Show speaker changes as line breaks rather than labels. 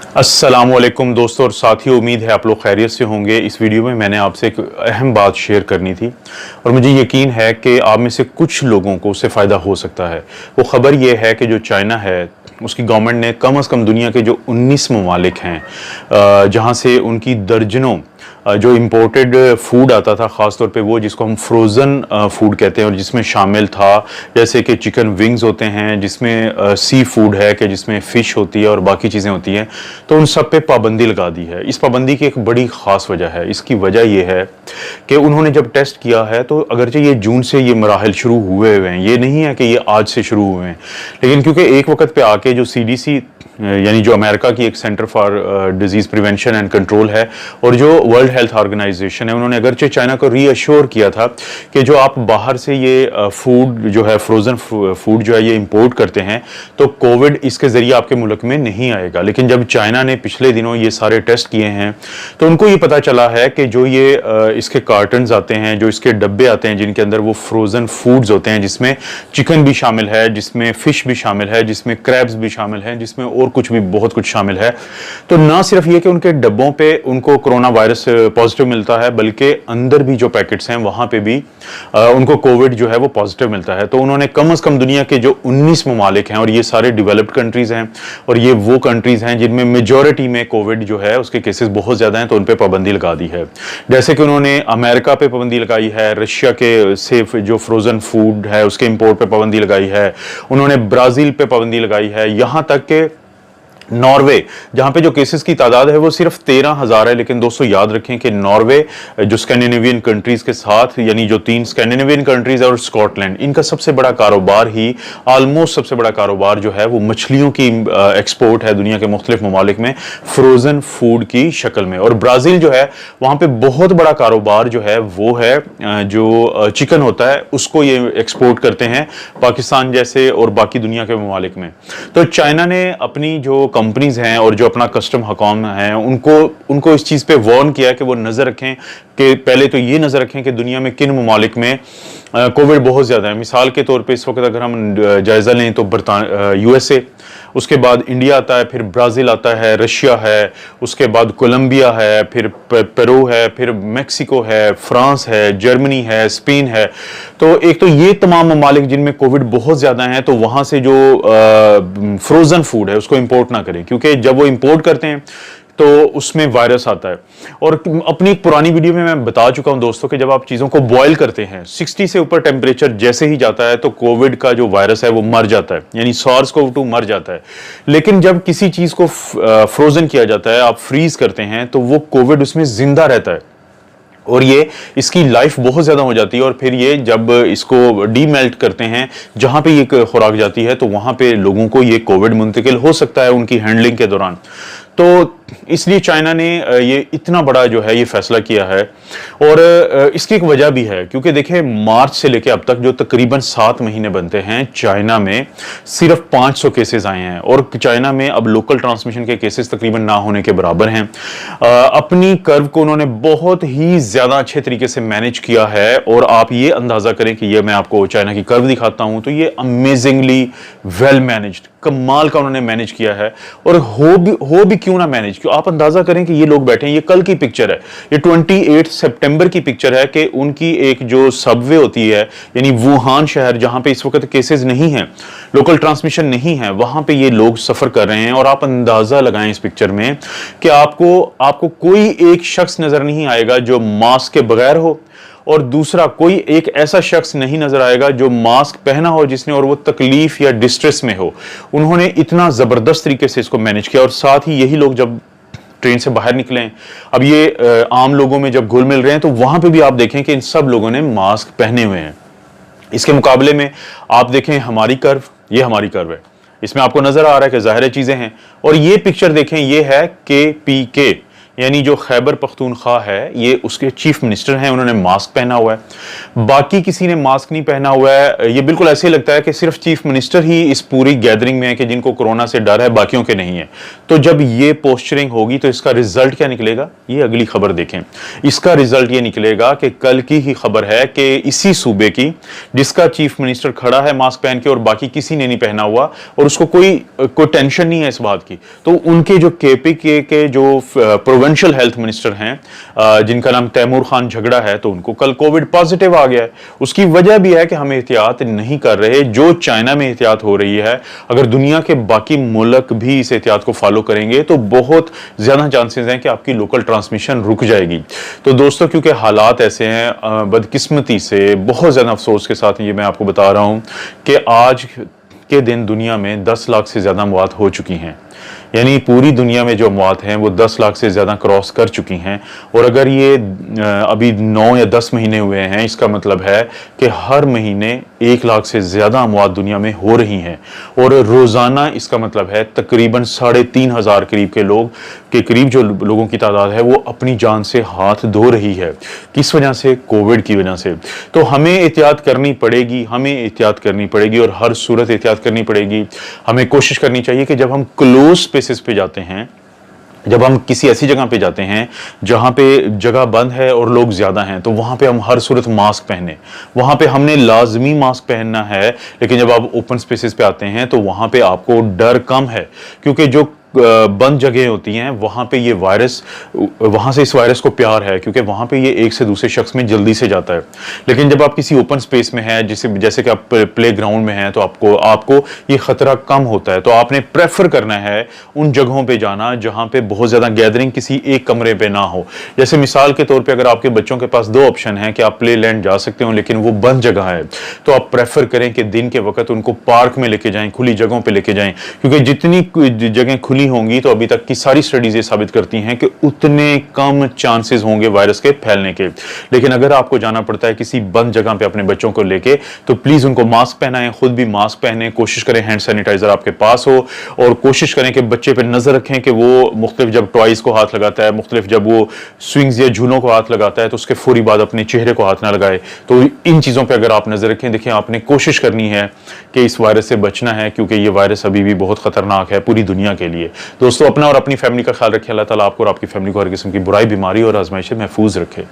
अस्सलामुअलैकुम दोस्तों और साथियों, उम्मीद है आप लोग खैरियत से होंगे। इस वीडियो में मैंने आपसे एक अहम बात शेयर करनी थी और मुझे यकीन है कि आप में से कुछ लोगों को उससे फ़ायदा हो सकता है। वो ख़बर ये है कि जो चाइना है उसकी गवर्नमेंट ने कम से कम दुनिया के जो 19 ममालिक हैं जहाँ से उनकी दर्जनों जो इम्पोर्टेड फूड आता था, ख़ास तौर पे वो जिसको हम फ्रोज़न फूड कहते हैं और जिसमें शामिल था जैसे कि चिकन विंग्स होते हैं, जिसमें सी फूड है कि जिसमें फ़िश होती है और बाकी चीज़ें होती हैं, तो उन सब पे पाबंदी लगा दी है। इस पाबंदी की एक बड़ी ख़ास वजह है। इसकी वजह ये है कि उन्होंने जब टेस्ट किया है तो अगरचे ये जून से ये मराहल शुरू हुए हुए हैं, ये नहीं है कि ये आज से शुरू हुए हैं, लेकिन क्योंकि एक वक्त पे आके जो CDC यानी जो अमेरिका की एक centre for disease prevention and control है और जो वर्ल्ड हेल्थ ऑर्गेनाइजेशन है, उन्होंने अगरचे चाइना को रीअश्योर किया था कि जो आप बाहर से ये फूड जो है फ्रोज़न फूड जो है ये इंपोर्ट करते हैं तो कोविड इसके ज़रिए आपके मुल्क में नहीं आएगा। लेकिन जब चाइना ने पिछले दिनों ये सारे टेस्ट किए हैं तो उनको ये पता चला है कि जो ये इसके कार्टन्स आते हैं, जो इसके डब्बे आते हैं जिनके अंदर वो फ्रोज़न फूड्स होते हैं, जिसमें चिकन भी शामिल है, जिसमें फ़िश भी शामिल है, जिसमें क्रैब्स भी शामिल हैं, जिसमें और कुछ भी बहुत कुछ शामिल है। तो ना सिर्फ ये कि उनके डब्बों पे उनको कोरोना वायरस पॉजिटिव मिलता है, बल्कि अंदर भी जो पैकेट्स हैं वहां पे भी उनको कोविड जो है वो पॉजिटिव मिलता है। तो उन्होंने कम से कम दुनिया के जो 19 ममालिक हैं, और ये सारे डेवलप्ड कंट्रीज हैं और ये वो कंट्रीज हैं जिनमें मेजॉरिटी में कोविड जो है उसके केसेस बहुत ज्यादा हैं, तो उन पे पाबंदी लगा दी है। जैसे कि उन्होंने अमेरिका पे पाबंदी लगाई है, रशिया के से जो फ्रोजन फूड है उसके इंपोर्ट पे पाबंदी लगाई है, उन्होंने ब्राजील पे पाबंदी लगाई है, यहां तक के नॉर्वे जहां पे जो केसेस की तादाद है वो सिर्फ 13,000 है। लेकिन दोस्तों याद रखें कि नॉर्वे जो स्कैंडिनेवियन कंट्रीज के साथ, यानी जो 3 स्कैंडिनेवियन कंट्रीज और स्कॉटलैंड, इनका सबसे बड़ा कारोबार ही, ऑलमोस्ट सबसे बड़ा कारोबार जो है वो मछलियों की एक्सपोर्ट है दुनिया के मुख्तलिफ ममालिक में फ्रोजन फूड की शक्ल में। और ब्राजील जो है वहां पे बहुत बड़ा कारोबार जो है वो है जो चिकन होता है उसको ये एक्सपोर्ट करते हैं पाकिस्तान जैसे और बाकी दुनिया के ममालिक में। तो चाइना ने अपनी जो कंपनीज हैं और जो अपना कस्टम हकाम है उनको इस चीज़ पे वार्न किया कि वो नज़र रखें कि पहले तो ये नज़र रखें कि दुनिया में किन ममालिक में कोविड बहुत ज़्यादा है। मिसाल के तौर पे इस वक्त अगर हम जायज़ा लें तो USA, उसके बाद इंडिया आता है, फिर ब्राज़ील आता है, रशिया है, उसके बाद कोलंबिया है, फिर पेरू है, फिर मेक्सिको है, फ्रांस है, जर्मनी है, स्पेन है। तो एक तो ये तमाम ममालिक जिनमें कोविड बहुत ज़्यादा हैं, तो वहाँ से जो फ्रोज़न फूड है उसको इंपोर्ट ना करें, क्योंकि जब वो इंपोर्ट करते हैं तो उसमें वायरस आता है। और अपनी एक पुरानी वीडियो में मैं बता चुका हूं दोस्तों कि जब आप चीज़ों को बॉयल करते हैं 60 से ऊपर टेम्परेचर जैसे ही जाता है तो कोविड का जो वायरस है वो मर जाता है, यानी SARS-CoV-2 मर जाता है। लेकिन जब किसी चीज़ को फ्रोजन किया जाता है, आप फ्रीज करते हैं, तो वो कोविड उसमें जिंदा रहता है और ये इसकी लाइफ बहुत ज़्यादा हो जाती है। और फिर ये जब इसको डीमेल्ट करते हैं जहाँ पे ये खुराक जाती है तो वहाँ पे लोगों को ये कोविड मुंतकिल हो सकता है उनकी हैंडलिंग के दौरान। तो इसलिए चाइना ने ये इतना बड़ा जो है ये फैसला किया है। और इसकी एक वजह भी है, क्योंकि देखिए मार्च से लेकर अब तक जो तकरीबन 7 महीने बनते हैं, चाइना में सिर्फ 500 केसेस आए हैं और चाइना में अब लोकल ट्रांसमिशन के केसेस तकरीबन ना होने के बराबर हैं। अपनी कर्व को उन्होंने बहुत ही ज़्यादा अच्छे तरीके से मैनेज किया है और आप ये अंदाज़ा करें कि ये मैं आपको चाइना की कर्व दिखाता हूँ तो ये अमेजिंगली वेल मैनेज्ड, कमाल का उन्होंने मैनेज किया है। और हो भी क्यों ना मैनेज, क्यों आप अंदाजा करें कि ये लोग बैठे हैं, ये कल की पिक्चर है, ये 28 सितंबर की पिक्चर है कि उनकी एक जो सबवे होती है, यानी वुहान शहर जहां पे इस वक्त केसेस नहीं हैं, लोकल ट्रांसमिशन नहीं है, वहां पे ये लोग सफर कर रहे हैं। और आप अंदाजा लगाएं इस पिक्चर में कि आपको कोई एक शख्स नजर नहीं आएगा जो मास्क के बगैर हो, और दूसरा कोई एक ऐसा शख्स नहीं नजर आएगा जो मास्क पहना हो जिसने और वो तकलीफ या डिस्ट्रेस में हो। उन्होंने इतना जबरदस्त तरीके से इसको मैनेज किया। और साथ ही यही लोग जब ट्रेन से बाहर निकले, अब ये आम लोगों में जब घुल मिल रहे हैं, तो वहां पे भी आप देखें कि इन सब लोगों ने मास्क पहने हुए हैं। इसके मुकाबले में आप देखें हमारी कर्व, ये हमारी कर्व है, इसमें आपको नजर आ रहा है कि जाहिर चीजें हैं। और ये पिक्चर देखें, ये है KPK, यानी जो खैबर पख्तूनख्वा है ये उसके चीफ मिनिस्टर हैं, उन्होंने मास्क पहना हुआ है, बाकी किसी ने मास्क नहीं पहना हुआ है। ये बिल्कुल ऐसे लगता है कि सिर्फ चीफ मिनिस्टर ही इस पूरी गैदरिंग में है कि जिनको कोरोना से डर है, बाकियों के नहीं है। तो जब ये पोस्चरिंग होगी तो इसका रिजल्ट क्या निकलेगा, ये अगली खबर देखें। इसका रिजल्ट ये निकलेगा कि कल की ही खबर है कि इसी सूबे की जिसका चीफ मिनिस्टर खड़ा है मास्क पहन के और बाकी किसी ने नहीं पहना हुआ और उसको कोई टेंशन नहीं है इस बात की, तो उनके जो केपीके के जो प्रोविंशियल हेल्थ मिनिस्टर हैं जिनका नाम तैमूर खान झगड़ा है, तो उनको कल कोविड पॉजिटिव आ गया है। उसकी वजह भी है कि हम एहतियात नहीं कर रहे। जो चाइना में एहतियात हो रही है, अगर दुनिया के बाकी मुल्क भी इस एहतियात को फॉलो करेंगे तो बहुत ज्यादा चांसेस हैं कि आपकी लोकल ट्रांसमिशन रुक जाएगी। तो दोस्तों, क्योंकि हालात ऐसे हैं, बदकिस्मती से बहुत ज्यादा अफसोस के साथ ये मैं आपको बता रहा हूं कि आज के दिन दुनिया में 10 लाख से ज्यादा मौत हो चुकी हैं। यानी पूरी दुनिया में जो मौत हैं वो 10 लाख से ज़्यादा क्रॉस कर चुकी हैं। और अगर ये अभी 9 या 10 महीने हुए हैं, इसका मतलब है कि हर महीने 1 लाख से ज़्यादा अमवात दुनिया में हो रही हैं। और रोज़ाना इसका मतलब है तकरीबन 3,500 करीब के लोग के करीब जो लोगों की तादाद है वो अपनी जान से हाथ धो रही है। किस वजह से? कोविड की वजह से। तो हमें एहतियात करनी पड़ेगी, हमें एहतियात करनी पड़ेगी और हर सूरत एहतियात करनी पड़ेगी। हमें कोशिश करनी चाहिए कि जब हम क्लोज स्पेसेस पे जाते हैं, जब हम किसी ऐसी जगह पे जाते हैं जहां पे जगह बंद है और लोग ज्यादा हैं, तो वहां पे हम हर सूरत मास्क पहने। वहां पे हमने लाजमी मास्क पहनना है। लेकिन जब आप ओपन स्पेसेस पे आते हैं तो वहां पे आपको डर कम है, क्योंकि जो बंद जगह होती हैं वहां पे ये वायरस, वहां से इस वायरस को प्यार है, क्योंकि वहां पे ये एक से दूसरे शख्स में जल्दी से जाता है। लेकिन जब आप किसी ओपन स्पेस में हैं, जैसे कि आप प्ले ग्राउंड में हैं, तो आपको ये खतरा कम होता है। तो आपने प्रेफर करना है उन जगहों पे जाना जहां पे बहुत ज्यादा गैदरिंग किसी एक कमरे पे ना हो। जैसे मिसाल के तौर पर अगर आपके बच्चों के पास 2 ऑप्शन है कि आप प्ले लैंड जा सकते हो लेकिन वो बंद जगह है, तो आप प्रेफर करें कि दिन के वक्त उनको पार्क में लेके जाएं, खुली जगहों पर लेके जाएं, क्योंकि जितनी जगह खुली होंगी तो अभी तक की सारी स्टडीज ये साबित करती हैं कि उतने कम चांसेस होंगे वायरस के फैलने के। लेकिन अगर आपको जाना पड़ता है किसी बंद जगह पे अपने बच्चों को लेके, तो प्लीज उनको मास्क पहनाएं, खुद भी मास्क पहने, कोशिश करें हैंड सैनिटाइजर आपके पास हो और कोशिश करें कि बच्चे पे नजर रखें कि वो मुख्तलिफ जब टॉयज को हाथ लगाता है, मुख्तलिफ जब वो स्विंग्स या झूलों को हाथ लगाता है, तो उसके फौरी बाद अपने चेहरे को हाथ ना लगाए। तो इन चीजों पर अगर आप नजर रखें, देखिए आपने कोशिश करनी है कि इस वायरस से बचना है, क्योंकि ये वायरस अभी भी बहुत खतरनाक है पूरी दुनिया के लिए। दोस्तों, अपना और अपनी फैमिली का ख्याल रखें। अल्लाह ताला आपको और आपकी फैमिली को हर किस्म की बुराई, बीमारी और आजमाइश से महफूज रखे।